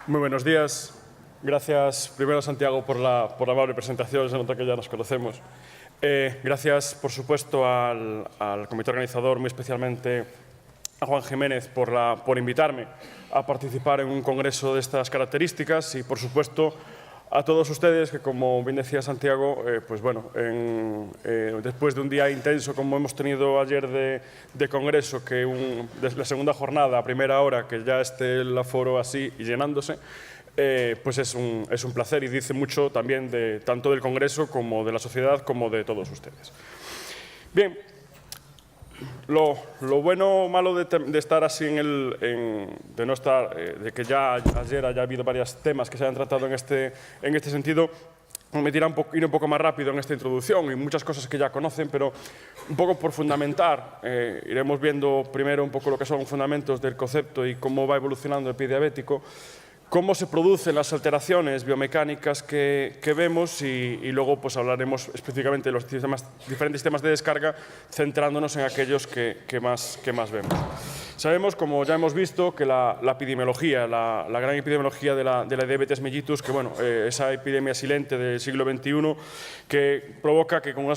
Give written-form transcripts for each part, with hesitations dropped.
Muy buenos días. Gracias primero, Santiago, por la amable presentación. Se nota que ya nos conocemos. Gracias, por supuesto, al comité organizador, muy especialmente a Juan Jiménez, por invitarme a participar en un congreso de estas características y, por supuesto, a todos ustedes que, como bien decía Santiago, pues bueno, después de un día intenso como hemos tenido ayer de congreso, de la segunda jornada a primera hora, que ya esté el aforo así y llenándose, pues es un placer y dice mucho también tanto del congreso como de la sociedad como de todos ustedes. Bien. Lo bueno o malo de estar así de no estar, de que ya ayer haya habido varios temas que se hayan tratado en este sentido, me permitirá ir un poco más rápido en esta introducción y muchas cosas que ya conocen, pero un poco por fundamentar, iremos viendo primero un poco lo que son fundamentos del concepto y cómo va evolucionando el pie diabético, cómo se producen las alteraciones biomecánicas que vemos y luego pues hablaremos específicamente de los diferentes sistemas de descarga, centrándonos en aquellos que más vemos. Sabemos, como ya hemos visto, que la epidemiología, la gran epidemiología de la diabetes mellitus, que bueno, esa epidemia silente del siglo XXI, que provoca que con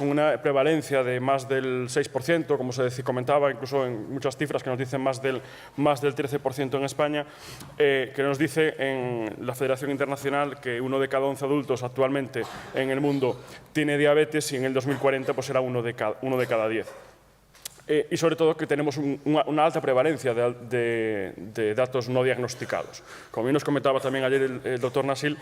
una prevalencia de más del 6%, como se comentaba, incluso en muchas cifras que nos dicen más del 13% en España, que nos dice en la Federación Internacional que 1 de cada 11 adultos actualmente en el mundo tiene diabetes y en el 2040 pues será 1 de cada 10. Y sobre todo que tenemos una alta prevalencia de datos no diagnosticados. Como bien nos comentaba también ayer el doctor Nasil,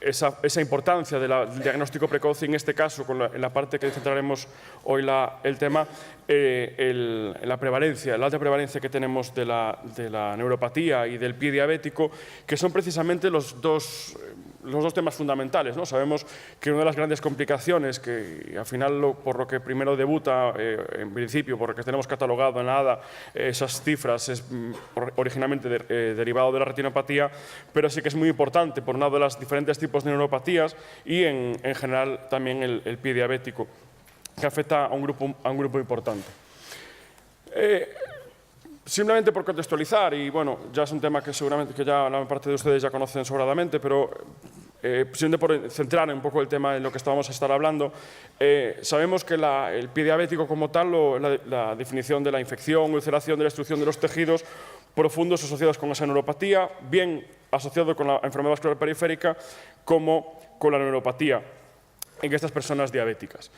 esa importancia del diagnóstico precoz y en este caso, en la parte que centraremos hoy el tema, la alta prevalencia que tenemos de la neuropatía y del pie diabético, que son precisamente los dos temas fundamentales, ¿no? Sabemos que una de las grandes complicaciones, que al final por lo que primero debuta, en principio, porque tenemos catalogado en la ADA esas cifras, es originalmente derivado de la retinopatía, pero sí que es muy importante por un lado de los diferentes tipos de neuropatías y en general también el pie diabético, que afecta a un grupo importante. Simplemente por contextualizar, y bueno, ya es un tema que seguramente que ya la parte de ustedes ya conocen sobradamente, pero simplemente por centrar un poco el tema en lo que vamos a estar hablando, sabemos que el pie diabético como tal, la definición de la infección, ulceración de la destrucción de los tejidos profundos asociados con esa neuropatía, bien asociado con la enfermedad vascular periférica como con la neuropatía en estas personas diabéticas.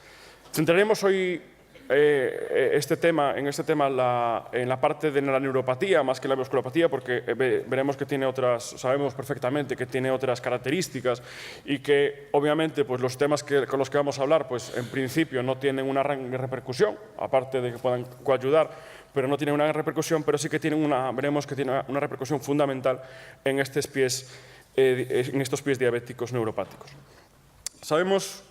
Centraremos hoy en este tema en la parte de la neuropatía más que la vasculopatía, porque veremos que tiene sabemos perfectamente que tiene otras características y que obviamente pues los temas con los que vamos a hablar pues en principio no tienen una gran repercusión, aparte de que puedan coayudar, pero no tienen una gran repercusión, pero sí que veremos que tiene una repercusión fundamental en estos pies diabéticos neuropáticos. Sabemos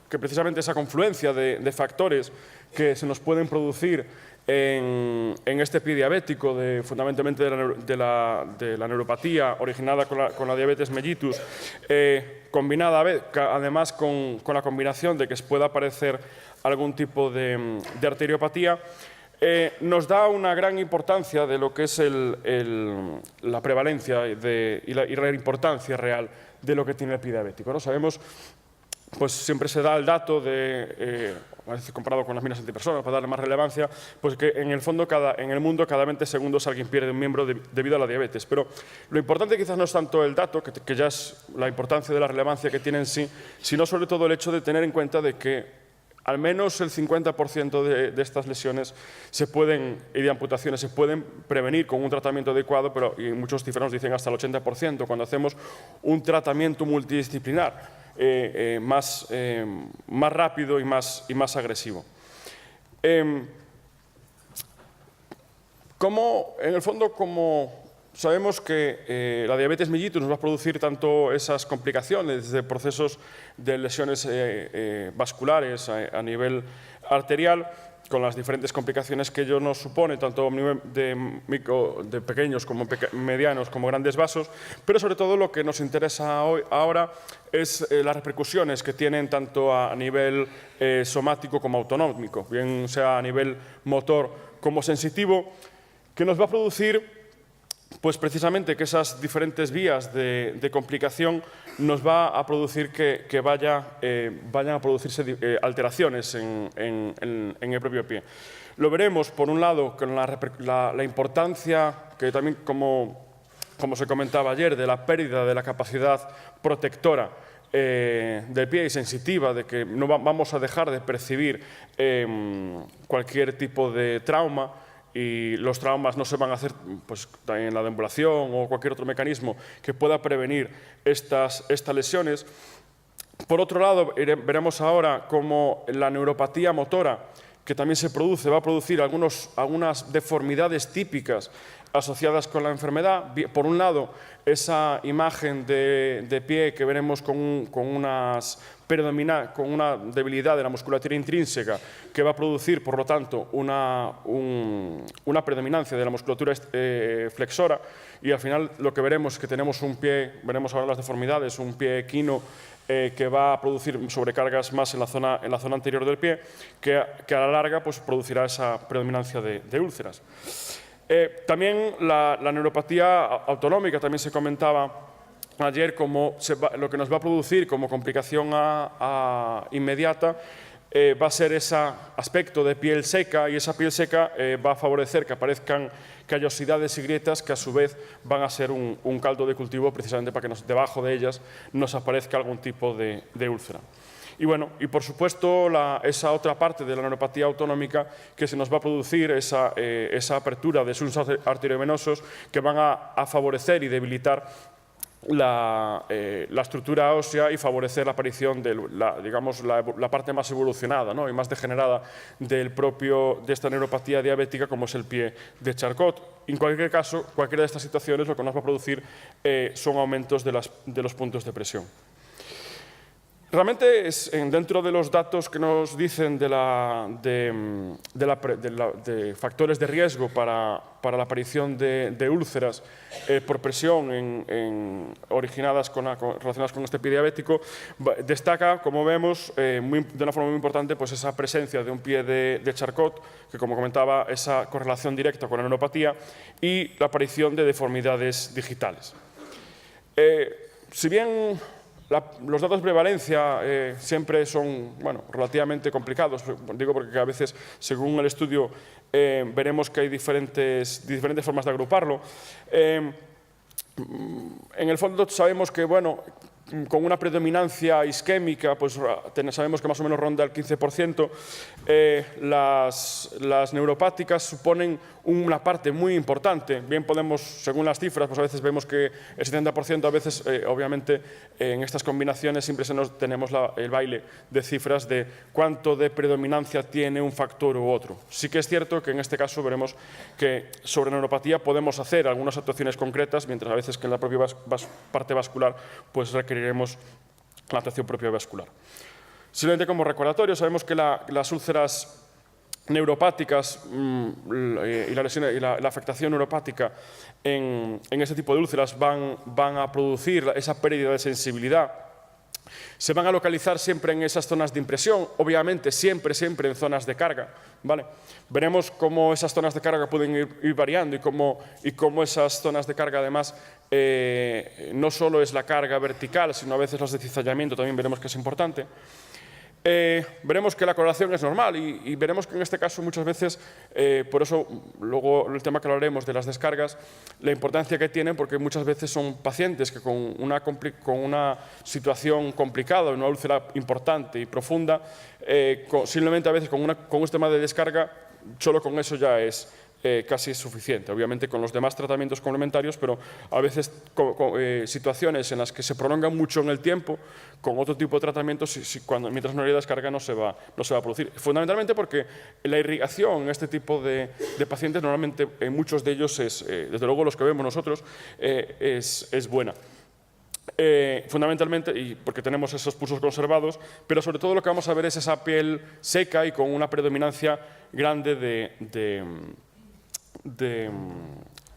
que precisamente esa confluencia de factores que se nos pueden producir en este pie diabético, fundamentalmente de la neuropatía originada con la diabetes mellitus, combinada además con la combinación de que pueda aparecer algún tipo de arteriopatía, nos da una gran importancia de lo que es la prevalencia y la importancia real de lo que tiene el pie diabético, ¿no? Sabemos, pues siempre se da el dato comparado con las minas antipersonas, para darle más relevancia, pues que en el fondo en el mundo cada 20 segundos alguien pierde un miembro debido a la diabetes. Pero lo importante quizás no es tanto el dato, que ya es la importancia de la relevancia que tiene en sí, sino sobre todo el hecho de tener en cuenta de que al menos el 50% de estas lesiones y de amputaciones se pueden prevenir con un tratamiento adecuado, pero y muchos cifras dicen hasta el 80% cuando hacemos un tratamiento multidisciplinar más rápido y más agresivo. En el fondo, como sabemos que la diabetes mellitus nos va a producir tanto esas complicaciones de procesos de lesiones vasculares a nivel arterial, con las diferentes complicaciones que ello nos supone, tanto a nivel de pequeños como medianos como grandes vasos, pero sobre todo lo que nos interesa ahora es las repercusiones que tienen tanto a nivel somático como autonómico, bien sea a nivel motor como sensitivo, que nos va a producir pues precisamente que esas diferentes vías de complicación nos va a producir que vayan a producirse alteraciones en el propio pie. Lo veremos, por un lado, con la importancia que también, como se comentaba ayer, de la pérdida de la capacidad protectora del pie y sensitiva, de que no vamos a dejar de percibir cualquier tipo de trauma, y los traumas no se van a hacer pues, en la deambulación o cualquier otro mecanismo que pueda prevenir estas lesiones. Por otro lado, veremos ahora cómo la neuropatía motora, que también va a producir algunas deformidades típicas asociadas con la enfermedad. Por un lado, esa imagen de pie que veremos con una debilidad de la musculatura intrínseca, que va a producir, por lo tanto, una predominancia de la musculatura flexora, y al final lo que veremos es que tenemos un pie, veremos ahora las deformidades, un pie equino que va a producir sobrecargas más en la zona anterior del pie, que a la larga pues, producirá esa predominancia de úlceras. También la neuropatía autonómica, también se comentaba ayer, como lo que nos va a producir como complicación inmediata va a ser ese aspecto de piel seca, y esa piel seca va a favorecer que aparezcan callosidades y grietas que a su vez van a ser un caldo de cultivo precisamente para que debajo de ellas nos aparezca algún tipo de úlcera. Y bueno, y por supuesto esa otra parte de la neuropatía autonómica que se nos va a producir, esa apertura de sus arteriovenosos que van a favorecer y debilitar la estructura ósea y favorecer la aparición de la parte más evolucionada, ¿no? y más degenerada de esta neuropatía diabética, como es el pie de Charcot. En cualquier caso, cualquiera de estas situaciones lo que nos va a producir son aumentos de los puntos de presión. Realmente, dentro de los datos que nos dicen de factores de riesgo para la aparición de úlceras por presión relacionadas con este pie diabético, destaca, como vemos, de una forma muy importante, pues esa presencia de un pie de Charcot, que como comentaba, esa correlación directa con la neuropatía, y la aparición de deformidades digitales. Si bien los datos de prevalencia siempre son relativamente complicados, digo porque a veces, según el estudio, veremos que hay diferentes formas de agruparlo. En el fondo sabemos que, con una predominancia isquémica, pues sabemos que más o menos ronda el 15%, las neuropáticas suponen una parte muy importante. Bien podemos, según las cifras, pues a veces vemos que el 70%, a veces, obviamente, en estas combinaciones siempre tenemos el baile de cifras de cuánto de predominancia tiene un factor u otro. Sí que es cierto que en este caso veremos que sobre neuropatía podemos hacer algunas actuaciones concretas, mientras a veces que en la propia parte vascular pues requeriremos la actuación propia vascular. Simplemente como recordatorio, sabemos que las úlceras neuropáticas y la afectación neuropática en este tipo de úlceras van a producir esa pérdida de sensibilidad. Se van a localizar siempre en esas zonas de impresión, obviamente siempre en zonas de carga, ¿vale? Veremos cómo esas zonas de carga pueden ir variando y cómo esas zonas de carga, además, no solo es la carga vertical, sino a veces las de cizallamiento también veremos que es importante. Veremos que la correlación es normal y veremos que en este caso muchas veces, por eso luego el tema que hablaremos de las descargas, la importancia que tienen, porque muchas veces son pacientes que con una situación complicada, una úlcera importante y profunda, simplemente a veces con un sistema de descarga, solo con eso ya es casi suficiente, obviamente con los demás tratamientos complementarios, pero a veces situaciones en las que se prolongan mucho en el tiempo, con otro tipo de tratamientos, mientras no haya descarga no se va a producir. Fundamentalmente porque la irrigación en este tipo de pacientes, normalmente en muchos de ellos, desde luego los que vemos nosotros, es buena. Fundamentalmente, y porque tenemos esos pulsos conservados, pero sobre todo lo que vamos a ver es esa piel seca y con una predominancia grande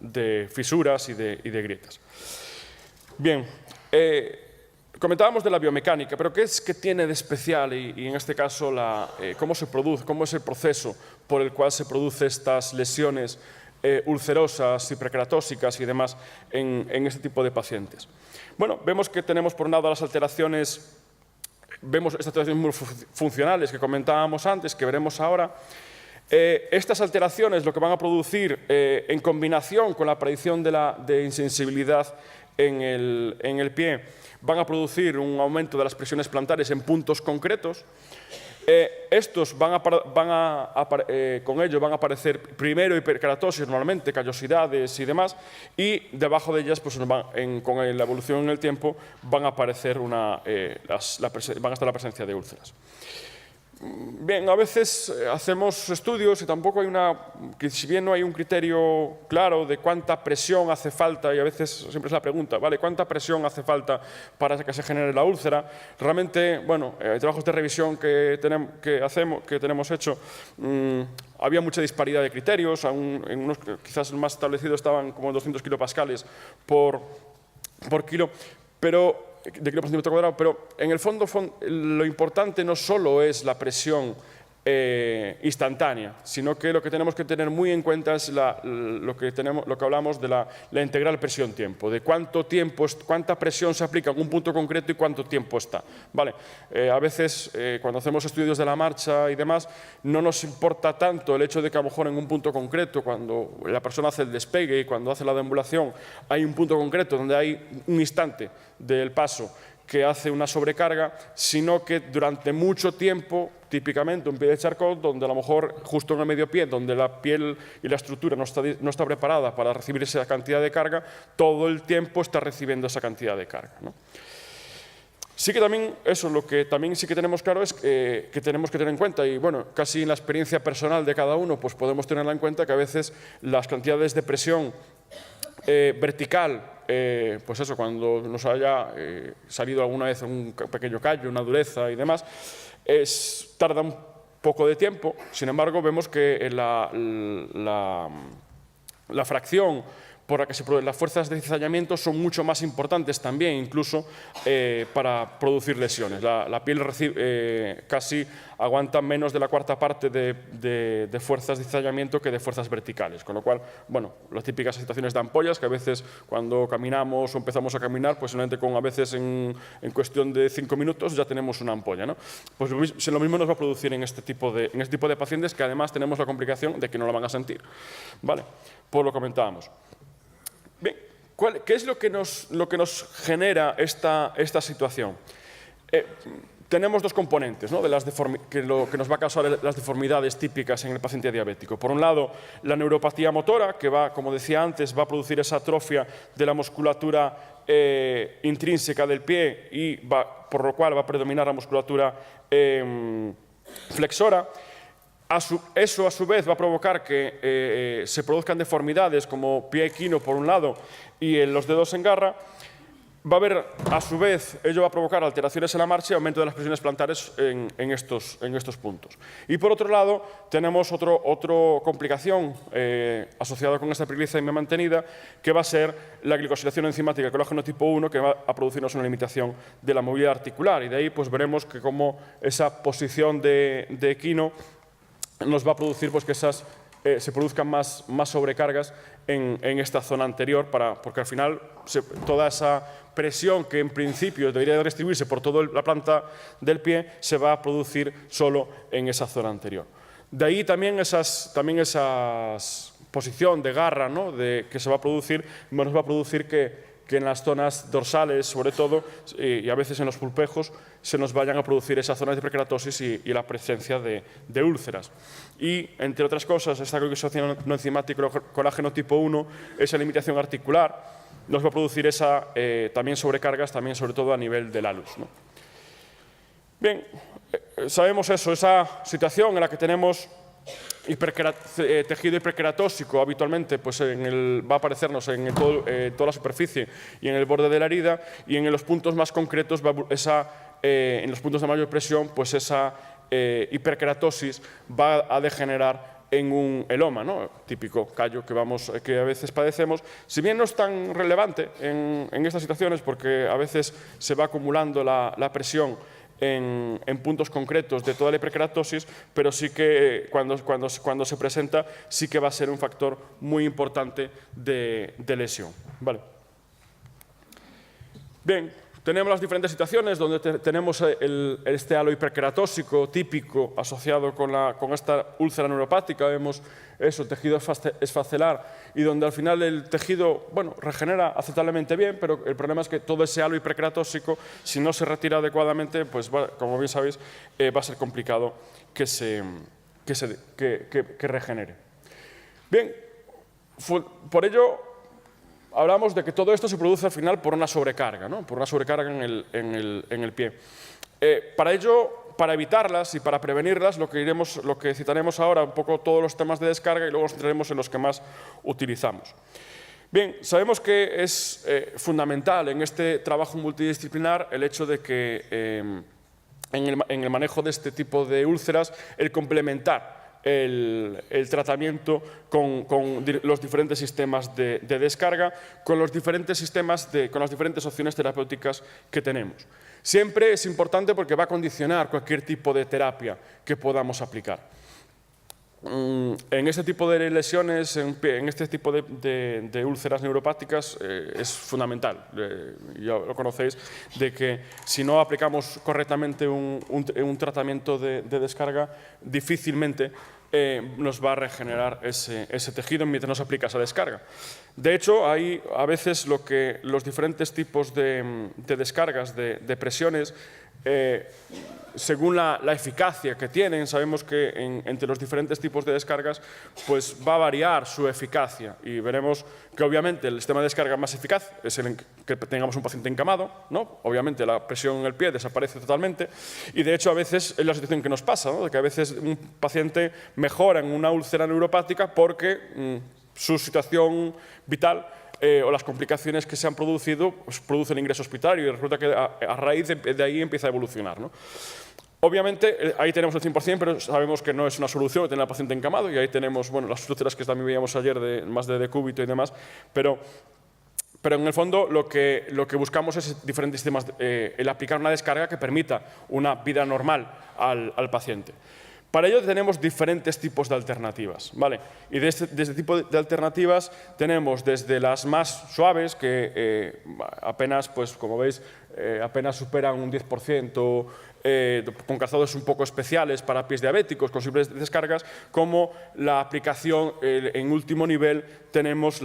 de fisuras y de grietas. Bien, comentábamos de la biomecánica, pero ¿qué tiene de especial y en este caso cómo se produce, cómo es el proceso por el cual se producen estas lesiones ulcerosas, hiperkeratóxicas y demás en este tipo de pacientes. Bueno, vemos que tenemos por un lado las alteraciones, vemos estas alteraciones muy funcionales que comentábamos antes, que veremos ahora. Estas alteraciones lo que van a producir en combinación con la aparición de insensibilidad en el pie, van a producir un aumento de las presiones plantares en puntos concretos. Estos con ello van a aparecer primero hiperkeratosis normalmente, callosidades y demás, y debajo de ellas, pues, con la evolución en el tiempo, van a aparecer van a estar la presencia de úlceras. Bien, a veces hacemos estudios y tampoco hay que si bien no hay un criterio claro de cuánta presión hace falta, y a veces siempre es la pregunta, ¿vale? ¿Cuánta presión hace falta para que se genere la úlcera? Realmente, bueno, en trabajos de revisión que tenemos hecho, había mucha disparidad de criterios, en unos quizás el más establecido estaban como 200 kilopascales por kilo, de kilo por centímetro cuadrado, pero en el fondo lo importante no solo es la presión instantánea, sino que lo que tenemos que tener muy en cuenta es lo que hablamos de la integral presión-tiempo, de cuánta presión se aplica en un punto concreto y cuánto tiempo está. ¿Vale? A veces, cuando hacemos estudios de la marcha y demás, no nos importa tanto el hecho de que a lo mejor en un punto concreto, cuando la persona hace el despegue y cuando hace la deambulación, hay un punto concreto donde hay un instante del paso que hace una sobrecarga, sino que durante mucho tiempo, típicamente un pie de Charcot, donde a lo mejor justo en el medio pie, donde la piel y la estructura no está preparada para recibir esa cantidad de carga, todo el tiempo está recibiendo esa cantidad de carga, ¿no? Sí que también, lo que también sí que tenemos claro es que tenemos que tener en cuenta, y bueno, casi en la experiencia personal de cada uno, pues podemos tenerla en cuenta, que a veces las cantidades de presión vertical, pues eso, cuando nos haya salido alguna vez un pequeño callo, una dureza y demás, tarda un poco de tiempo. Sin embargo, vemos que la fracción por la que se producen las fuerzas de cizallamiento son mucho más importantes también, incluso para producir lesiones. La piel casi aguanta menos de la cuarta parte de fuerzas de cizallamiento que de fuerzas verticales, con lo cual, bueno, las típicas situaciones de ampollas que a veces cuando caminamos o empezamos a caminar, pues solamente a veces en cuestión de 5 minutos ya tenemos una ampolla, ¿no? Pues lo mismo nos va a producir en este tipo de pacientes, que además tenemos la complicación de que no la van a sentir, ¿vale? Pues lo comentábamos. Bien, ¿qué es lo que nos genera esta situación? Tenemos dos componentes, ¿no?, que nos va a causar las deformidades típicas en el paciente diabético. Por un lado, la neuropatía motora, que como decía antes, va a producir esa atrofia de la musculatura intrínseca del pie y por lo cual va a predominar la musculatura flexora. Eso, a su vez, va a provocar que se produzcan deformidades como pie equino, por un lado, y los dedos en garra. Va a haber, a su vez, ello va a provocar alteraciones en la marcha y aumento de las presiones plantares en estos puntos. Y, por otro lado, tenemos otra complicación asociada con esta triglicemia mantenida, que va a ser la glicosilación enzimática de colágeno tipo 1, que va a producirnos una limitación de la movilidad articular. Y de ahí, pues, veremos que como esa posición de equino nos va a producir, pues, que se produzcan más sobrecargas en esta zona anterior, porque al final toda esa presión que en principio debería de distribuirse por toda la planta del pie se va a producir solo en esa zona anterior. De ahí también esa posición de garra, ¿no?, que se va a producir, nos va a producir que en las zonas dorsales, sobre todo, y a veces en los pulpejos, se nos vayan a producir esas zonas de hiperkeratosis y la presencia de úlceras. Y, entre otras cosas, esta glicosilación no enzimática colágeno tipo 1, esa limitación articular, nos va a producir también sobrecargas, también sobre todo a nivel del halus, ¿no? Bien, sabemos esa situación en la que tenemos tejido hiperkeratósico habitualmente, pues va a aparecernos en toda la superficie y en el borde de la herida, y en los puntos más concretos, en los puntos de mayor presión, pues esa hiperkeratosis va a degenerar en un heloma, ¿no?, típico callo que a veces padecemos. Si bien no es tan relevante en estas situaciones, porque a veces se va acumulando la presión en puntos concretos de toda la hiperkeratosis, pero sí que cuando se presenta sí que va a ser un factor muy importante de lesión. ¿Vale? Bien, tenemos las diferentes situaciones donde tenemos este halo hiperkeratósico típico asociado con esta úlcera neuropática. Vemos eso, tejido esfacelar, y donde al final el tejido, bueno, regenera aceptablemente bien, pero el problema es que todo ese halo hiperkeratósico, si no se retira adecuadamente, pues como bien sabéis, va a ser complicado que regenere. Bien, por ello hablamos de que todo esto se produce al final por una sobrecarga, ¿no? Por una sobrecarga en el pie. Para ello, para evitarlas y para prevenirlas, lo que citaremos ahora, un poco todos los temas de descarga, y luego nos centraremos en los que más utilizamos. Bien, sabemos que es fundamental en este trabajo multidisciplinar el hecho de que en el manejo de este tipo de úlceras, el complementar el tratamiento con los diferentes sistemas de descarga, con los diferentes con las diferentes opciones terapéuticas que tenemos. Siempre es importante porque va a condicionar cualquier tipo de terapia que podamos aplicar. En este tipo de lesiones, en este tipo de úlceras neuropáticas, es fundamental, ya lo conocéis, de que si no aplicamos correctamente un tratamiento de descarga, difícilmente nos va a regenerar ese tejido mientras no se aplica esa descarga. De hecho, hay a veces los diferentes tipos de descargas, de presiones, según la eficacia que tienen, sabemos que entre los diferentes tipos de descargas pues va a variar su eficacia, y veremos que obviamente el sistema de descarga más eficaz es el en que tengamos un paciente encamado, ¿no? Obviamente la presión en el pie desaparece totalmente, y de hecho a veces es la situación que nos pasa, ¿no? De que a veces un paciente mejora en una úlcera neuropática porque su situación vital o las complicaciones que se han producido pues, producen ingreso hospitalario, y resulta que a raíz de ahí empieza a evolucionar, ¿no? Obviamente, ahí tenemos el 100%, pero sabemos que no es una solución tener al paciente encamado, y ahí tenemos, bueno, las úlceras que también veíamos ayer, más de decúbito y demás, pero en el fondo lo que buscamos es diferentes sistemas, el aplicar una descarga que permita una vida normal al paciente. Para ello tenemos diferentes tipos de alternativas, ¿vale? Y de este tipo de alternativas tenemos desde las más suaves, que apenas, pues como veis, apenas superan un 10%, con calzados un poco especiales para pies diabéticos, con simples descargas, como la aplicación en último nivel tenemos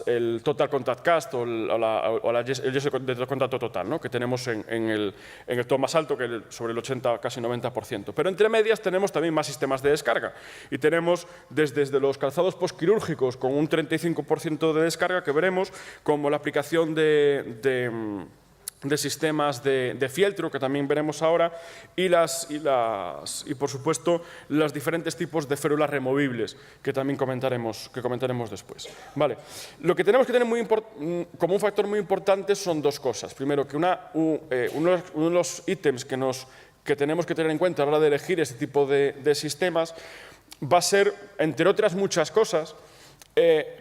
el Total Contact Cast o el yeso de contacto total, ¿no? Que tenemos en el top más alto, que sobre el 80, casi 90%. Pero entre medias tenemos también más sistemas de descarga, y tenemos desde los calzados postquirúrgicos con un 35% de descarga, que veremos, como la aplicación de sistemas de fieltro, que también veremos ahora, y por supuesto los diferentes tipos de férulas removibles, que también comentaremos después. Vale. Lo que tenemos que tener como un factor muy importante son dos cosas. Primero, que uno de los ítems que tenemos que tener en cuenta a la hora de elegir este tipo de sistemas va a ser, entre otras muchas cosas,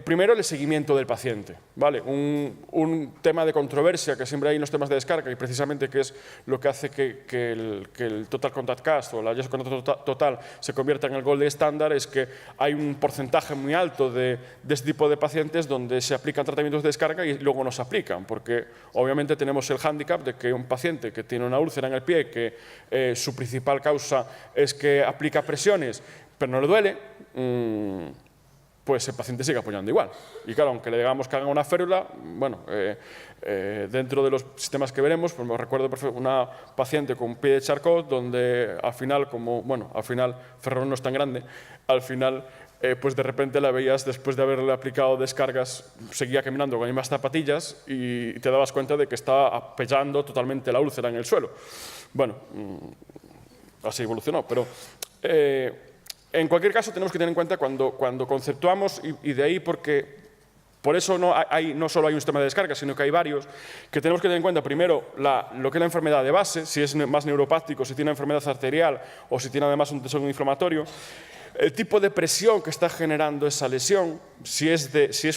primero, el seguimiento del paciente, ¿vale? Un tema de controversia que siempre hay en los temas de descarga, y precisamente que es lo que hace que el Total Contact Cast o la yeso de contacto total se convierta en el gold estándar, es que hay un porcentaje muy alto de este tipo de pacientes donde se aplican tratamientos de descarga y luego no se aplican, porque obviamente tenemos el hándicap de que un paciente que tiene una úlcera en el pie, que su principal causa es que aplica presiones, pero no le duele, pues el paciente sigue apoyando igual. Y claro, aunque le digamos que haga una férula, bueno, dentro de los sistemas que veremos, pues me recuerdo una paciente con pie de Charcot, donde al final, al final Ferrol no es tan grande, al final, pues de repente la veías, después de haberle aplicado descargas, seguía caminando con las mismas zapatillas y te dabas cuenta de que estaba apoyando totalmente la úlcera en el suelo. Bueno, así evolucionó, pero en cualquier caso tenemos que tener en cuenta cuando conceptuamos, y de ahí porque por eso no solo hay un sistema de descarga, sino que hay varios, que tenemos que tener en cuenta primero lo que es la enfermedad de base, si es más neuropático, si tiene una enfermedad arterial o si tiene además un desorden inflamatorio, el tipo de presión que está generando esa lesión, si es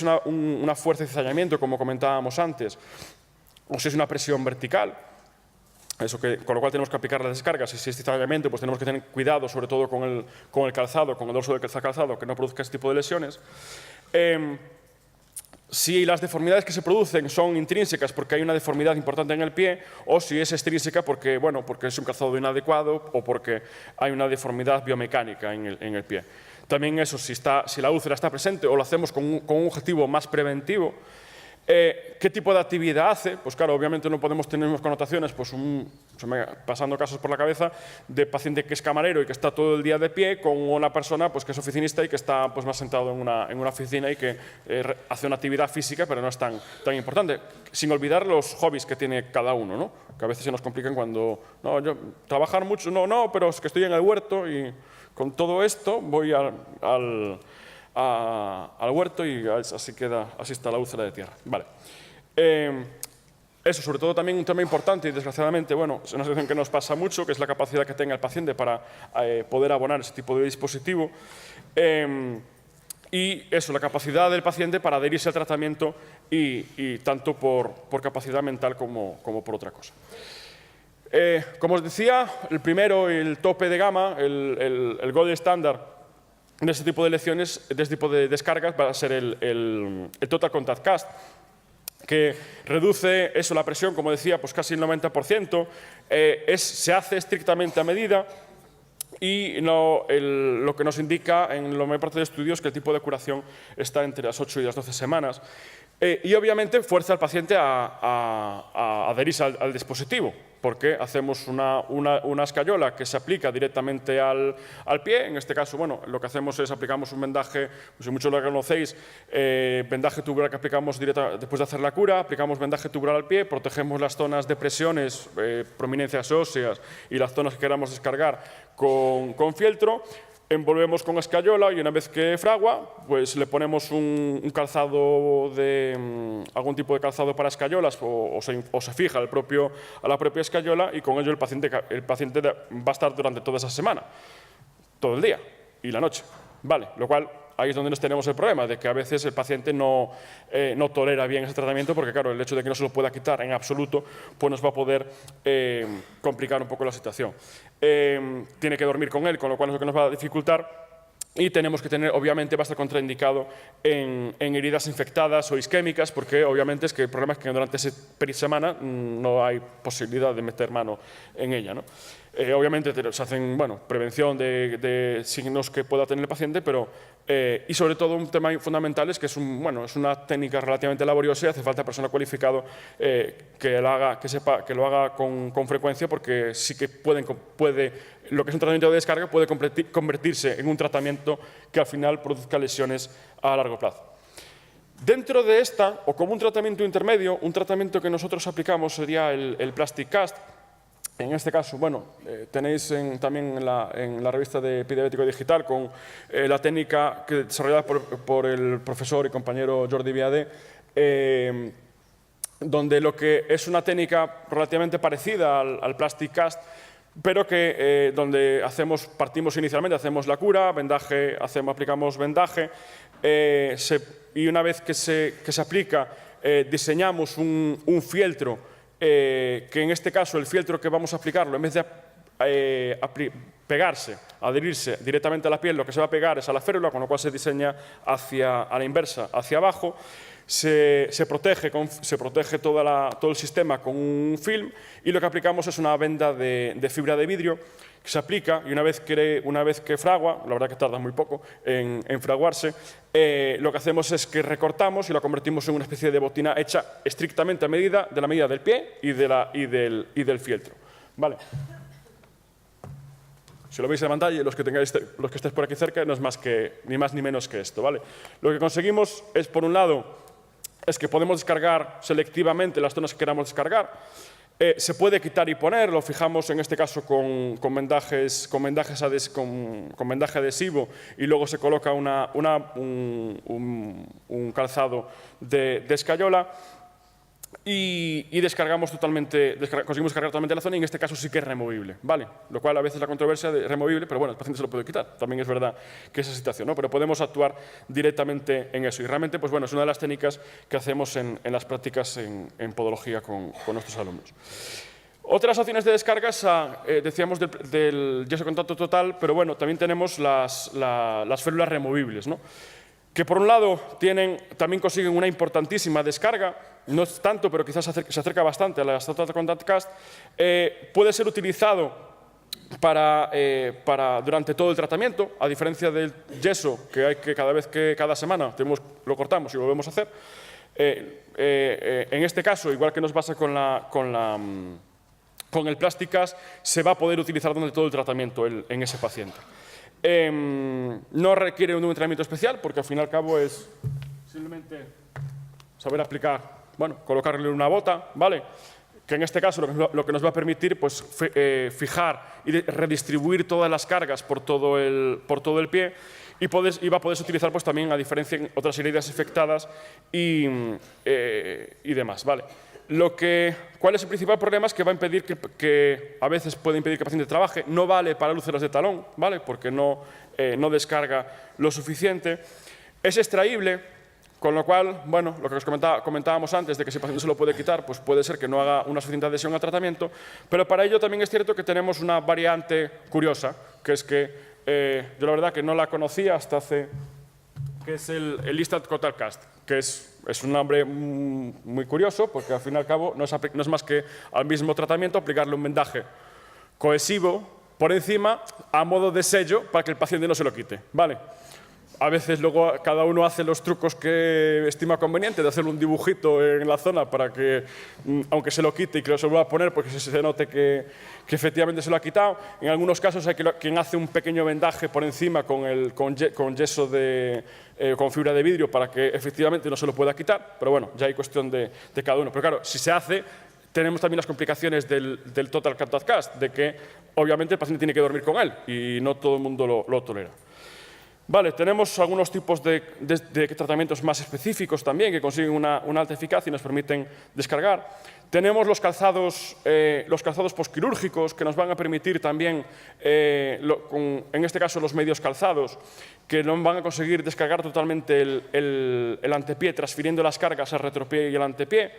una fuerza de cizallamiento, como comentábamos antes, o si es una presión vertical. con lo cual tenemos que aplicar las descargas, y si es cizallamiento, pues tenemos que tener cuidado, sobre todo con el calzado, con el dorso del calzado, que no produzca este tipo de lesiones. Si las deformidades que se producen son intrínsecas porque hay una deformidad importante en el pie, o si es extrínseca porque, bueno, porque es un calzado inadecuado o porque hay una deformidad biomecánica en el pie. También eso, si la úlcera está presente o lo hacemos con un objetivo más preventivo. ¿Qué tipo de actividad hace? Pues claro, obviamente no podemos tener unas connotaciones, pues pasando casos por la cabeza, de paciente que es camarero y que está todo el día de pie, con una persona pues, que es oficinista y que está pues, más sentado en una oficina y que hace una actividad física, pero no es tan importante. Sin olvidar los hobbies que tiene cada uno, ¿no? Que a veces se nos complican cuando, no, yo trabajar mucho, no, pero es que estoy en el huerto y con todo esto voy al huerto y así está la úlcera de tierra. Vale. Eso, sobre todo también un tema importante y desgraciadamente, bueno, es una situación que nos pasa mucho, que es la capacidad que tenga el paciente para poder abonar ese tipo de dispositivo. Y eso, la capacidad del paciente para adherirse al tratamiento y tanto por capacidad mental como por otra cosa. Como os decía, el primero, el tope de gama, el gold estándar de este tipo de lecciones, de este tipo de descargas, va a ser el Total Contact Cast, que reduce la presión, como decía, pues casi el 90%, se hace estrictamente a medida y lo que nos indica en la mayor parte de estudios que el tipo de curación está entre las 8 y las 12 semanas. Y obviamente fuerza al paciente a adherirse al dispositivo, porque hacemos una escayola que se aplica directamente al pie. En este caso, bueno, lo que hacemos es aplicamos un vendaje, si muchos lo conocéis, vendaje tubular que aplicamos después de hacer la cura, aplicamos vendaje tubular al pie, protegemos las zonas de presiones, prominencias óseas y las zonas que queramos descargar con fieltro. Envolvemos con escayola y una vez que fragua, pues le ponemos un calzado algún tipo de calzado para escayolas o se fija a la propia escayola y con ello el paciente va a estar durante toda esa semana, todo el día y la noche. Vale, lo cual ahí es donde nos tenemos el problema, de que a veces el paciente no tolera bien ese tratamiento porque, claro, el hecho de que no se lo pueda quitar en absoluto, pues nos va a poder complicar un poco la situación. Tiene que dormir con él, con lo cual es lo que nos va a dificultar. Y tenemos que tener, obviamente, va a estar contraindicado en heridas infectadas o isquémicas, porque obviamente es que el problema es que durante esa semana no hay posibilidad de meter mano en ella, ¿no? Obviamente se hacen, bueno, prevención de signos que pueda tener el paciente, pero y sobre todo un tema fundamental es que es una técnica relativamente laboriosa y hace falta persona cualificado que lo haga con frecuencia, porque sí que lo que es un tratamiento de descarga puede convertirse en un tratamiento que al final produzca lesiones a largo plazo. Dentro de esta, o como un tratamiento intermedio, un tratamiento que nosotros aplicamos sería el Plastic Cast. En este caso, bueno, tenéis también en la revista de Epidemiología Digital con la técnica desarrollada por el profesor y compañero Jordi Viadé, donde lo que es una técnica relativamente parecida al Plastic Cast, pero que donde partimos inicialmente, hacemos la cura, aplicamos vendaje, y una vez que se aplica, diseñamos un fieltro, que en este caso el fieltro que vamos a aplicarlo, en vez de adherirse directamente a la piel, lo que se va a pegar es a la férula, con lo cual se diseña a la inversa, hacia abajo. Se protege todo el sistema con un film y lo que aplicamos es una venda de fibra de vidrio que se aplica y una vez que fragua, la verdad que tarda muy poco en fraguarse, lo que hacemos es que recortamos y lo convertimos en una especie de botina hecha estrictamente a medida de la medida del pie y del fieltro. ¿Vale? Si lo veis en pantalla, los que estéis por aquí cerca, no es ni más ni menos que esto, ¿vale? Lo que conseguimos es, por un lado, es que podemos descargar selectivamente las zonas que queramos descargar. Se puede quitar y poner, lo fijamos en este caso con vendaje adhesivo y luego se coloca un calzado de escayola. Y conseguimos descargar totalmente la zona y en este caso sí que es removible, ¿vale? Lo cual a veces la controversia de removible, pero bueno, el paciente se lo puede quitar. También es verdad que esa situación, ¿no? Pero podemos actuar directamente en eso. Y realmente, pues bueno, es una de las técnicas que hacemos en las prácticas en podología con nuestros alumnos. Otras opciones de descargas, decíamos del yeso contacto total, pero bueno, también tenemos las férulas removibles, ¿no? Que por un lado también consiguen una importantísima descarga, no es tanto, pero quizás se acerca bastante a la Total Contact Cast. Puede ser utilizado durante todo el tratamiento, a diferencia del yeso, que hay que cada semana lo cortamos y lo volvemos a hacer. En este caso, igual que nos pasa con el Plásticas, se va a poder utilizar durante todo el tratamiento en ese paciente. No requiere un entrenamiento especial, porque al fin y al cabo es simplemente saber aplicar, colocarle una bota, ¿vale? Que en este caso lo que nos va a permitir, pues, fijar y redistribuir todas las cargas por todo el pie y va a poderse utilizar, pues, también, a diferencia en otras heridas infectadas y demás, ¿vale? ¿Cuál es el principal problema? Es que va a impedir a veces puede impedir que el paciente trabaje. No vale para úlceras de talón, ¿vale? Porque no descarga lo suficiente. Es extraíble, con lo cual, bueno, lo que os comentábamos antes de que si el paciente se lo puede quitar, pues puede ser que no haga una suficiente adhesión al tratamiento, pero para ello también es cierto que tenemos una variante curiosa, que es que yo la verdad que no la conocía hasta que es el Instant Total Cast, que es un nombre muy curioso, porque al fin y al cabo no es más que al mismo tratamiento aplicarle un vendaje cohesivo por encima a modo de sello para que el paciente no se lo quite, ¿vale? A veces luego cada uno hace los trucos que estima conveniente de hacerle un dibujito en la zona para que, aunque se lo quite y que se lo vuelva a poner, porque se note que efectivamente se lo ha quitado. En algunos casos hay quien hace un pequeño vendaje por encima con yeso con fibra de vidrio para que efectivamente no se lo pueda quitar, pero bueno, ya hay cuestión de cada uno. Pero claro, si se hace, tenemos también las complicaciones del Total Contact Cast, de que obviamente el paciente tiene que dormir con él y no todo el mundo lo tolera. Vale, tenemos algunos tipos de tratamientos más específicos también que consiguen una alta eficacia y nos permiten descargar. Tenemos los calzados posquirúrgicos que nos van a permitir también, en este caso los medios calzados, que nos van a conseguir descargar totalmente el antepié, transfiriendo las cargas al retropié y al antepié.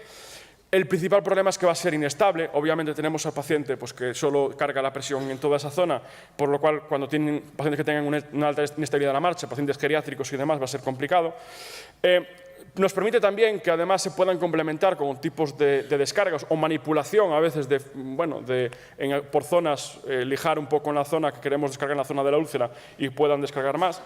El principal problema es que va a ser inestable. Obviamente tenemos al paciente, pues, que solo carga la presión en toda esa zona, por lo cual cuando tienen pacientes que tengan una alta inestabilidad de la marcha, pacientes geriátricos y demás, va a ser complicado. Nos permite también que además se puedan complementar con tipos de descargas o manipulación a veces por zonas, lijar un poco en la zona que queremos descargar en la zona de la úlcera y puedan descargar más.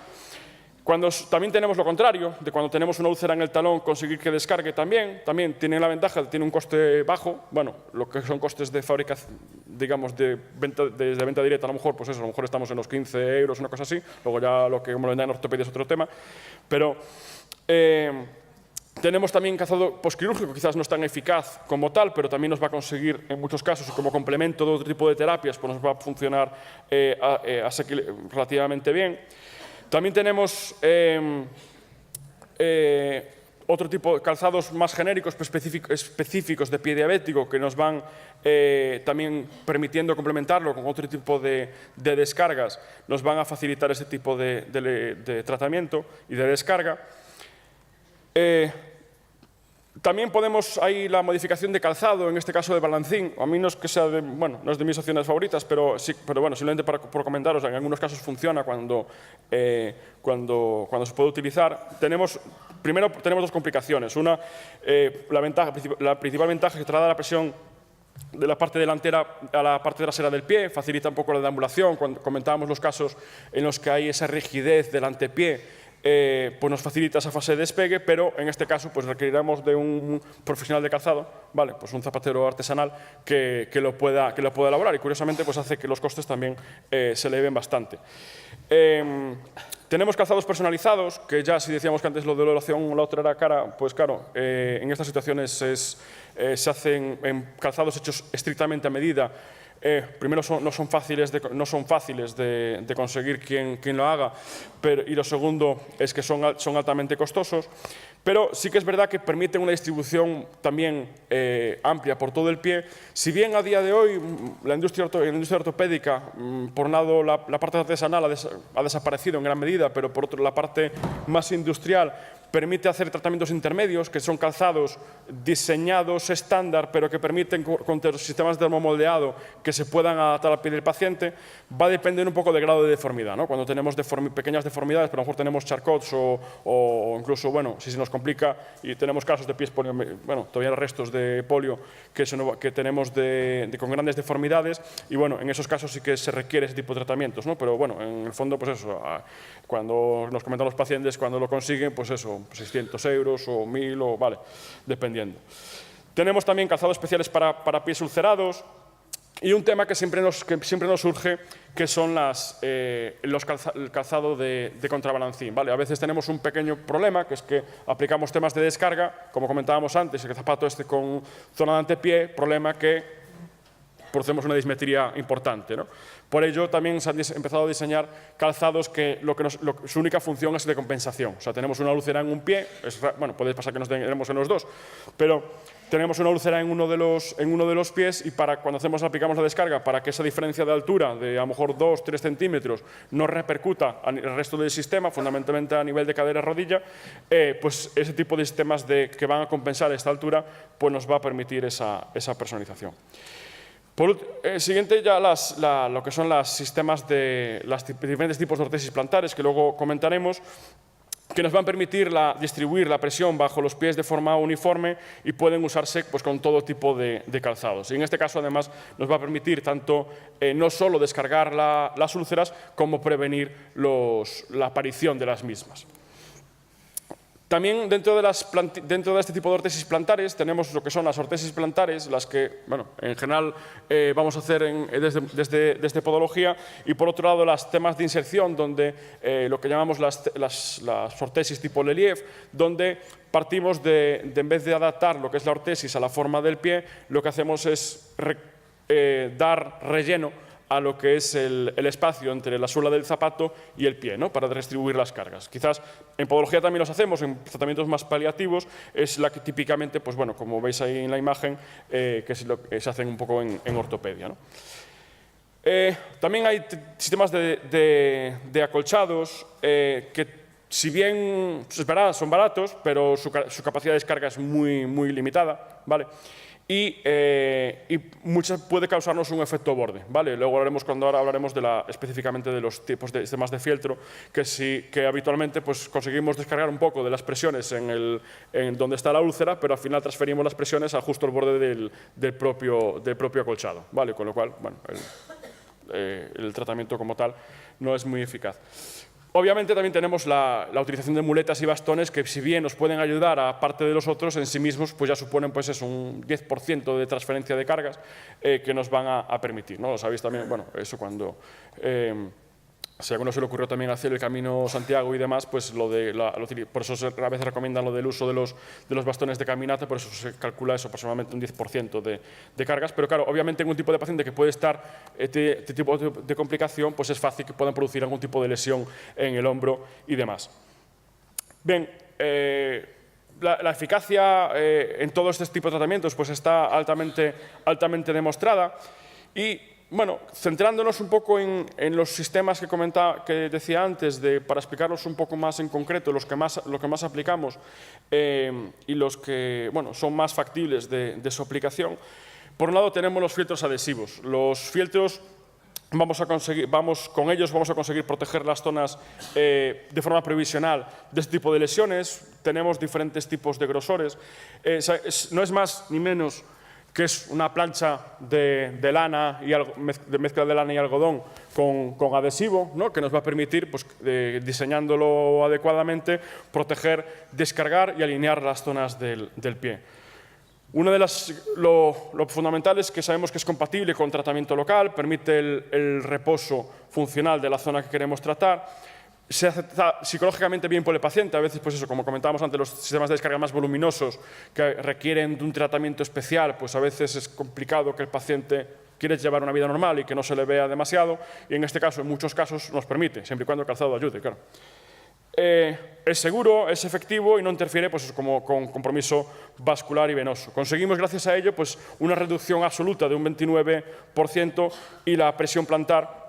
También tenemos lo contrario, de cuando tenemos una úlcera en el talón, conseguir que descargue también tiene la ventaja, tiene un coste bajo, lo que son costes de fabricación, digamos, desde venta directa, a lo mejor, pues eso, a lo mejor estamos en los 15 euros, una cosa así, luego ya lo que como lo venden en ortopedia es otro tema, pero tenemos también calzado posquirúrgico, quizás no es tan eficaz como tal, pero también nos va a conseguir, en muchos casos, como complemento de otro tipo de terapias, pues nos va a funcionar relativamente bien. También tenemos otro tipo de calzados más genéricos, específicos de pie diabético, que nos van también permitiendo complementarlo con otro tipo de descargas, nos van a facilitar ese tipo de tratamiento y de descarga. También podemos, hay la modificación de calzado, en este caso de balancín. A mí no es que sea no es de mis opciones favoritas, pero bueno, simplemente por comentaros, en algunos casos funciona cuando se puede utilizar. Primero tenemos dos complicaciones. Una, la principal ventaja es que traslada la presión de la parte delantera a la parte trasera del pie, facilita un poco la deambulación. Cuando comentábamos los casos en los que hay esa rigidez del antepié, pues nos facilita esa fase de despegue, pero en este caso pues requeriremos de un profesional de calzado, ¿vale? Pues un zapatero artesanal que lo pueda elaborar, y curiosamente pues hace que los costes también se eleven bastante. Tenemos calzados personalizados, que ya si decíamos que antes lo de la oración la otra era cara, pues claro, en estas situaciones se hacen en calzados hechos estrictamente a medida. Primero no son fáciles de conseguir quien lo haga, y lo segundo es que son altamente costosos, pero sí que es verdad que permiten una distribución también amplia por todo el pie. Si bien a día de hoy la industria ortopédica, por un lado la parte artesanal ha desaparecido en gran medida, pero por otro la parte más industrial permite hacer tratamientos intermedios, que son calzados diseñados estándar, pero que permiten con sistemas de termomoldeado que se puedan adaptar al pie del paciente. Va a depender un poco del grado de deformidad, ¿no? Cuando tenemos pequeñas deformidades, pero a lo mejor tenemos charcots o incluso, bueno, si se nos complica y tenemos casos de pies polio, bueno, todavía restos de polio que tenemos con grandes deformidades, y bueno, en esos casos sí que se requiere ese tipo de tratamientos, ¿no? Pero bueno, en el fondo, pues eso, cuando nos comentan los pacientes, cuando lo consiguen, pues eso, 600 euros o 1000, o vale, dependiendo. Tenemos también calzados especiales para pies ulcerados, y un tema que siempre nos surge, que son el calzado de contrabalancín, ¿vale? A veces tenemos un pequeño problema, que es que aplicamos temas de descarga, como comentábamos antes, el zapato con zona de antepié, problema que producimos una dismetría importante, ¿no? Por ello, también se han empezado a diseñar calzados que su única función es de compensación. O sea, tenemos una úlcera en un pie, bueno, puede pasar que nos demos en los dos, pero tenemos una úlcera en uno de los pies, y cuando aplicamos la descarga, para que esa diferencia de altura de a lo mejor 2-3 centímetros no repercuta en el resto del sistema, fundamentalmente a nivel de cadera-rodilla, pues ese tipo de sistemas que van a compensar esta altura, pues nos va a permitir esa personalización. Siguiente ya lo que son los sistemas de los diferentes tipos de ortesis plantares, que luego comentaremos, que nos van a permitir distribuir la presión bajo los pies de forma uniforme y pueden usarse pues, con todo tipo de calzados. Y en este caso, además, nos va a permitir tanto no solo descargar las úlceras, como prevenir la aparición de las mismas. También dentro de este tipo de ortesis plantares tenemos lo que son las ortesis plantares, las que, bueno, en general vamos a hacer desde podología, y por otro lado los temas de inserción, donde lo que llamamos las ortesis tipo Leliev, donde partimos en vez de adaptar lo que es la ortesis a la forma del pie, lo que hacemos es dar relleno a lo que es el espacio entre la suela del zapato y el pie, ¿no? Para redistribuir las cargas. Quizás en podología también los hacemos, en tratamientos más paliativos, es la que típicamente, pues bueno, como veis ahí en la imagen, que se hacen un poco en ortopedia, ¿no? También hay sistemas de acolchados que, si bien son baratos, pero su capacidad de descarga es muy, muy limitada, ¿vale? Y puede causarnos un efecto borde, ¿vale? Luego ahora hablaremos específicamente de los tipos de sistemas de fieltro, que habitualmente pues, conseguimos descargar un poco de las presiones en donde está la úlcera, pero al final transferimos las presiones a justo el borde del propio acolchado, ¿vale? Con lo cual, bueno, el tratamiento como tal no es muy eficaz. Obviamente también tenemos la utilización de muletas y bastones, que si bien nos pueden ayudar a parte de los otros, en sí mismos pues ya suponen pues eso, un 10% de transferencia de cargas que nos van a permitir, ¿no? Lo sabéis también, bueno, eso cuando... si a alguno se le ocurrió también hacer el Camino Santiago y demás, pues por eso a veces recomiendan lo del uso de los bastones de caminata, por eso se calcula eso, aproximadamente un 10% de cargas. Pero claro, obviamente en un tipo de paciente que puede estar este tipo de complicación, pues es fácil que puedan producir algún tipo de lesión en el hombro y demás. Bien, la eficacia en todos estos tipos de tratamientos pues está altamente demostrada. Y bueno, centrándonos un poco en los sistemas que decía antes, para explicarlos un poco más en concreto, lo que más aplicamos y los que bueno, son más factibles de su aplicación. Por un lado tenemos los fieltros adhesivos. Los fieltros, con ellos vamos a conseguir proteger las zonas de forma previsional de este tipo de lesiones. Tenemos diferentes tipos de grosores. No es más ni menos que es una plancha de lana de mezcla de lana y algodón con adhesivo, ¿no? Que nos va a permitir, pues, diseñándolo adecuadamente, proteger, descargar y alinear las zonas del pie. Lo fundamental es que sabemos que es compatible con tratamiento local, permite el reposo funcional de la zona que queremos tratar. Se acepta psicológicamente bien por el paciente. A veces, pues eso, como comentábamos antes, los sistemas de descarga más voluminosos que requieren de un tratamiento especial, pues a veces es complicado que el paciente quiera llevar una vida normal y que no se le vea demasiado, y en este caso, en muchos casos, nos permite, siempre y cuando el calzado ayude, claro. Es seguro, es efectivo y no interfiere pues, como con compromiso vascular y venoso. Conseguimos, gracias a ello, pues, una reducción absoluta de un 29% y la presión plantar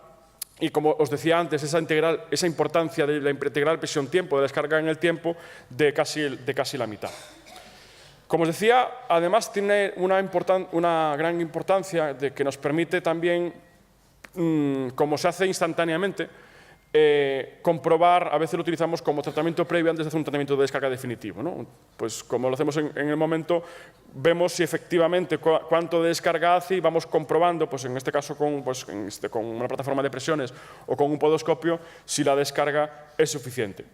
Y como os decía antes, esa importancia de la integral presión-tiempo, de descarga en el tiempo, de casi la mitad. Como os decía, además tiene una gran importancia de que nos permite también, como se hace instantáneamente, comprobar, a veces lo utilizamos como tratamiento previo antes de hacer un tratamiento de descarga definitivo, ¿no? Pues como lo hacemos en el momento, vemos si efectivamente cuánto de descarga hace y vamos comprobando, pues en este caso con una plataforma de presiones o con un podoscopio, si la descarga es suficiente.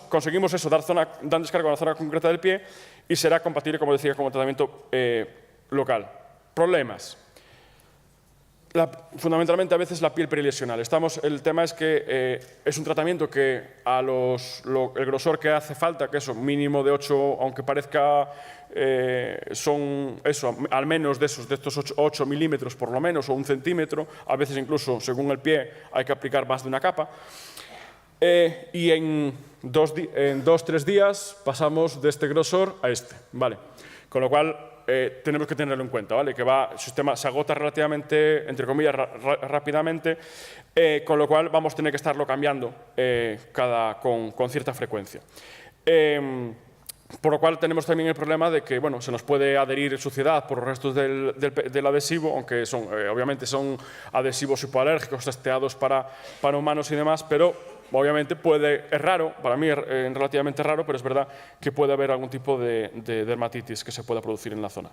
Conseguimos eso, dar descarga a una zona concreta del pie y será compatible, como decía, con el tratamiento local. Problemas. Fundamentalmente, a veces, la piel perilesional. El tema es que es un tratamiento que el grosor que hace falta, que es mínimo de 8, aunque parezca son eso, al menos de estos 8 milímetros por lo menos, o 1 centímetro, a veces incluso, según el pie, hay que aplicar más de una capa. Y en 2-3 días pasamos de este grosor a este, ¿vale? Con lo cual, tenemos que tenerlo en cuenta, ¿vale? Que el sistema se agota relativamente, entre comillas, rápidamente, con lo cual vamos a tener que estarlo cambiando con cierta frecuencia. Por lo cual tenemos también el problema de que se nos puede adherir suciedad por los restos del adhesivo, aunque obviamente son adhesivos hipoalérgicos testeados para humanos y demás, pero obviamente es raro, para mí es relativamente raro, pero es verdad que puede haber algún tipo de dermatitis que se pueda producir en la zona.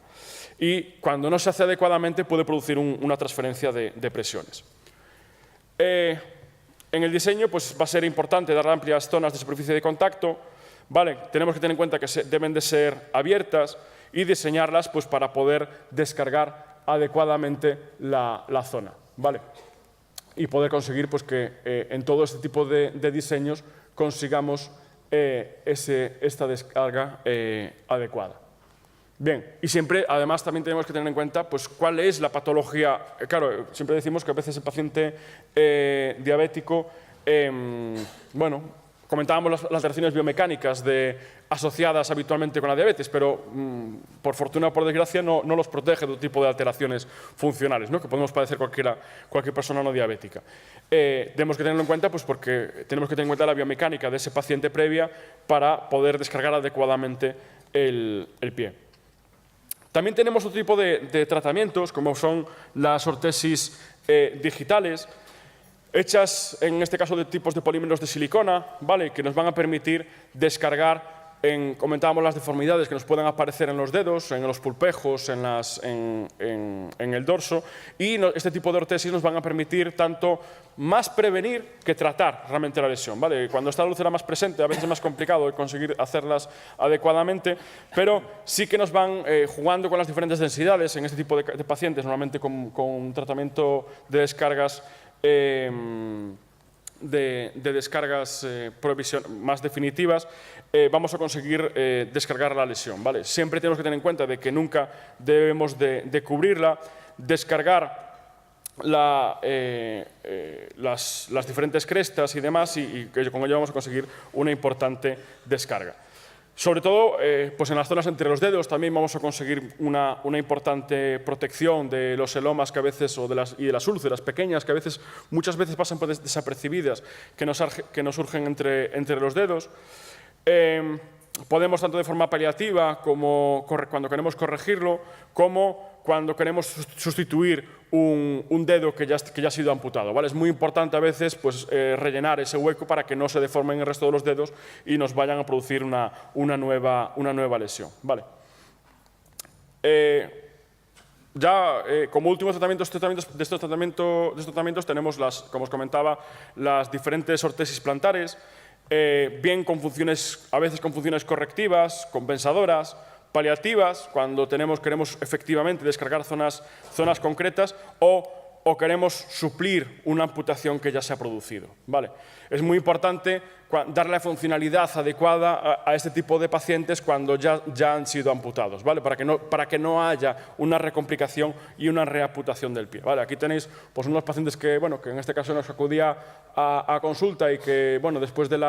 Y cuando no se hace adecuadamente puede producir una transferencia de presiones. En el diseño pues, va a ser importante dar amplias zonas de superficie de contacto. ¿Vale? Tenemos que tener en cuenta que deben de ser abiertas y diseñarlas pues, para poder descargar adecuadamente la zona. ¿Vale? Y poder conseguir pues, que en todo este tipo de diseños consigamos esta descarga adecuada. Bien, y siempre, además, también tenemos que tener en cuenta pues, cuál es la patología. Claro, siempre decimos que a veces el paciente diabético, comentábamos las alteraciones biomecánicas asociadas habitualmente con la diabetes, pero por fortuna o por desgracia no los protege de otro tipo de alteraciones funcionales, ¿no? Que podemos padecer cualquier persona no diabética. Tenemos que tenerlo en cuenta pues, porque tenemos que tener en cuenta la biomecánica de ese paciente previa para poder descargar adecuadamente el pie. También tenemos otro tipo de tratamientos, como son las ortesis digitales, hechas, en este caso, de tipos de polímeros de silicona, ¿vale? Que nos van a permitir descargar, comentábamos las deformidades que nos pueden aparecer en los dedos, en los pulpejos, en el dorso, y este tipo de ortesis nos van a permitir tanto más prevenir que tratar realmente la lesión, ¿vale? Cuando está la úlcera más presente, a veces es más complicado de conseguir hacerlas adecuadamente, pero sí que nos van jugando con las diferentes densidades en este tipo de pacientes, normalmente con un tratamiento de descargas más definitivas, vamos a conseguir descargar la lesión, ¿vale? Siempre tenemos que tener en cuenta de que nunca debemos de cubrirla, descargar las diferentes crestas y demás, y con ello vamos a conseguir una importante descarga. Sobre todo, pues en las zonas entre los dedos también vamos a conseguir una importante protección de los elomas que a veces, y de las úlceras pequeñas que muchas veces pasan por desapercibidas, que nos surgen entre los dedos. Podemos, tanto de forma paliativa, como cuando queremos corregirlo, como cuando queremos sustituir un dedo que ya ha sido amputado, ¿vale? Es muy importante a veces pues, rellenar ese hueco para que no se deformen el resto de los dedos y nos vayan a producir una nueva lesión, ¿vale? Como últimos tratamientos de estos tratamientos tenemos, como os comentaba, las diferentes ortesis plantares, bien a veces con funciones correctivas, compensadoras, paliativas, cuando queremos efectivamente descargar zonas concretas o queremos suplir una amputación que ya se ha producido, ¿vale? Es muy importante darle la funcionalidad adecuada a este tipo de pacientes cuando ya han sido amputados, ¿vale? Para que no haya una recomplicación y una reamputación del pie, ¿vale? Aquí tenéis pues, unos pacientes que en este caso nos acudía a consulta y que, después de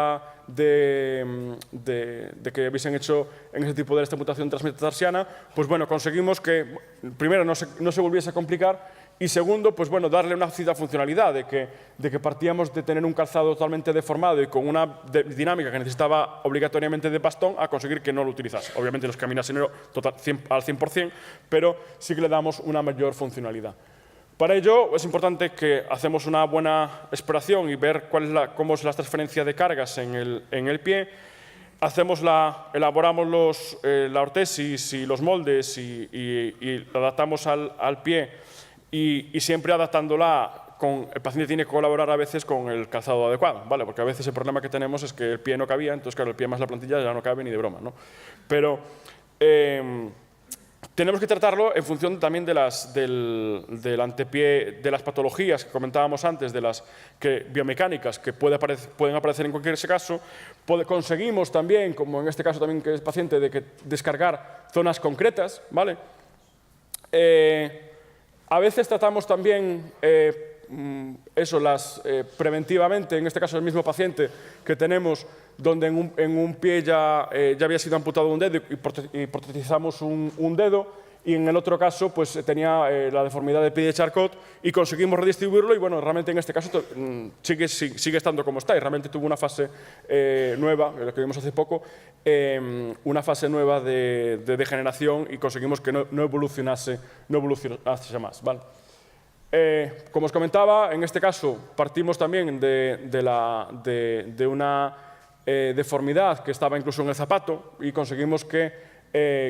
que hubiesen hecho en ese tipo de esta amputación transmetatarsiana, pues conseguimos que primero no se volviese a complicar Y segundo, pues bueno, darle una cierta funcionalidad, de que partíamos de tener un calzado totalmente deformado y con una dinámica que necesitaba obligatoriamente de bastón a conseguir que no lo utilizase. Obviamente los caminas al 100%, pero sí que le damos una mayor funcionalidad. Para ello es importante que hacemos una buena exploración y ver cómo es la transferencia de cargas en el pie. Elaboramos la ortesis y los moldes y la adaptamos al pie y siempre adaptándola. El paciente tiene que colaborar a veces con el calzado adecuado, ¿vale? Porque a veces el problema que tenemos es que el pie no cabía, entonces claro, el pie más la plantilla ya no cabe ni de broma, ¿no? Pero tenemos que tratarlo en función también del antepié, de las patologías que comentábamos antes, de las biomecánicas que pueden aparecer en cualquier caso. Conseguimos también, como en este caso también que es paciente, descargar zonas concretas, ¿vale? A veces tratamos también preventivamente, en este caso el mismo paciente que tenemos, donde en un pie ya había sido amputado un dedo y protetizamos un dedo, y en el otro caso pues tenía la deformidad de pie de Charcot y conseguimos redistribuirlo y bueno, realmente en este caso sigue estando como está y realmente tuvo una fase nueva, lo que vimos hace poco, una fase nueva de degeneración y conseguimos que no evolucionase más, ¿vale? Como os comentaba, en este caso partimos también de una deformidad que estaba incluso en el zapato y conseguimos que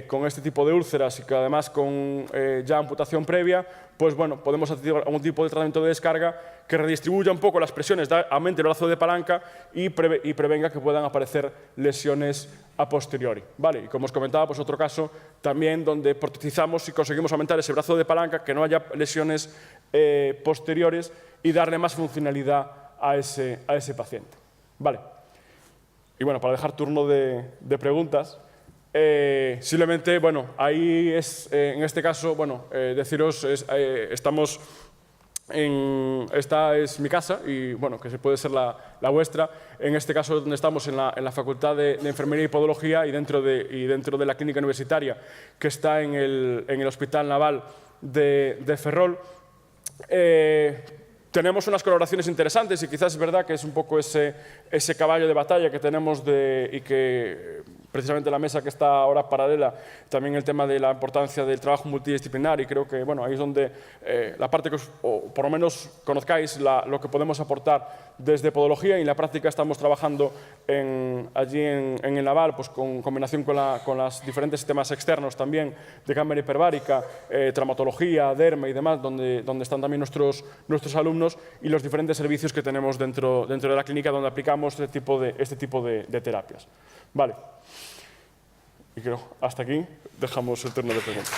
con este tipo de úlceras y que además con ya amputación previa, pues bueno, podemos hacer algún tipo de tratamiento de descarga que redistribuya un poco las presiones, aumente el brazo de palanca y prevenga que puedan aparecer lesiones a posteriori, ¿vale? Y como os comentaba, pues otro caso también donde protetizamos y conseguimos aumentar ese brazo de palanca, que no haya lesiones posteriores y darle más funcionalidad a ese paciente, ¿vale? Y bueno, para dejar turno de preguntas, simplemente, bueno, ahí es, en este caso, bueno, deciros, estamos esta es mi casa y, bueno, que puede ser la vuestra. En este caso, donde estamos en la Facultad de Enfermería y Podología y dentro de la clínica universitaria que está en el Hospital Naval de Ferrol. Tenemos unas colaboraciones interesantes y quizás es verdad que es un poco ese caballo de batalla que tenemos y que precisamente la mesa que está ahora paralela, también el tema de la importancia del trabajo multidisciplinar y creo que bueno, ahí es donde la parte que o por lo menos conozcáis lo que podemos aportar desde podología y en la práctica estamos trabajando allí en el Naval pues, con combinación con los diferentes sistemas externos también de cámara hiperbárica, traumatología, derma y demás, donde están también nuestros alumnos y los diferentes servicios que tenemos dentro de la clínica donde aplicamos este tipo de terapias. Vale. Y creo, hasta aquí dejamos el turno de preguntas.